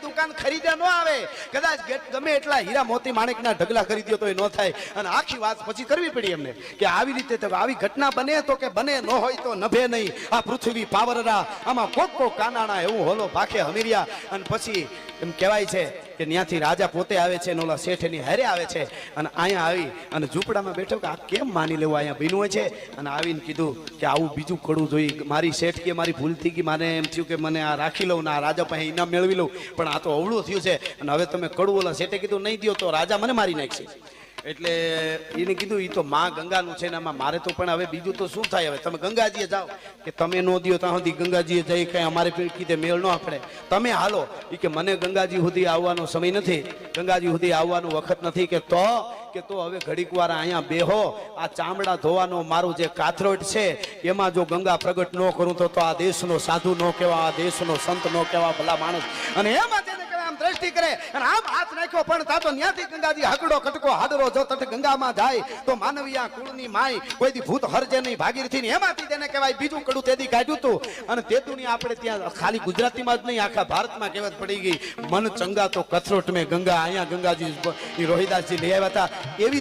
દુકાન ખરીદ્યા ન આવે, કદાચ ગમે એટલા હીરા મોતી માણેકના ઢગલા ખરીદ્યો તો એ ન થાય. અને આખી વાત પછી કરવી પડી એમને કે આવી રીતે તો આવી ઘટના બને તો કે બને, ન હોય તો નભે નહીં. આ પૃથ્વી પાવરરા આમાં કોક કાનાણા એવું હોલો ભાખે હમીરિયા. અને પછી એમ કહેવાય છે કે ત્યાંથી રાજા પોતે આવે છે, ઓલા શેઠ એની હારે આવે છે. અને અહીંયા આવી અને ઝૂંપડામાં બેઠો કે આ કેમ માની લેવું અહીંયા બીનું હોય છે. અને આવીને કીધું કે આવું બીજું કડવું જોઈએ. મારી શેઠ કે મારી ભૂલ થઈ ગઈ, મારે એમ થયું કે મને આ રાખી લઉં ને આ રાજા પાસે ઇનામ મેળવી લઉં, પણ આ તો અવળું થયું છે. અને હવે તમે કડવું, ઓલા શેઠે કીધું નહીં દો તો રાજા મને મારી નાખશે. એટલે એને કીધું એ તો માં ગંગાનું છે ને આમાં મારે તો પણ હવે બીજું તો શું થાય. હવે તમે ગંગાજીએ જાઓ કે તમે ન દો ત્યાં સુધી ગંગાજીએ જઈ કઈ અમારે કીધે મેળ ન આપણે, તમે હાલો. એ કે મને ગંગાજી સુધી આવવાનો સમય નથી, ગંગાજી સુધી આવવાનું વખત નથી. કે તો હવે ઘડીક વાર અહીંયા બેહો, આ ચામડા ધોવાનો મારું જે કાથરોટ છે એમાં જો ગંગા પ્રગટ ન કરું તો આ દેશનો સાધુ ન કહેવા, આ દેશનો સંત ન કહેવા, ભલા માણસ. અને એમાં તેને કહેવાય આમ દ્રષ્ટિ કરે અને આમ હાથ નાખ્યો, પણ તા તો ન્યાથી ગંગાજી હકડો કટકો હાડરો જો તટ ગંગામાં જાય તો માનવીયા કુળની માય કોઈ દી ભૂત હરજે નહીં ભાગીરથી ને. એમાંથી તેને કહેવાય બીજું કડું તેદી કાઢ્યું હતું. અને તેદુની આપણે ત્યાં ખાલી ગુજરાતીમાં જ નહીં આખા ભારતમાં કહેવત પડી ગઈ, મન ચંગા તો કથરોટ મેં ગંગા. અહીંયા ગંગાજી રોહિદાસજી લઈ આવ્યા હતા. એવી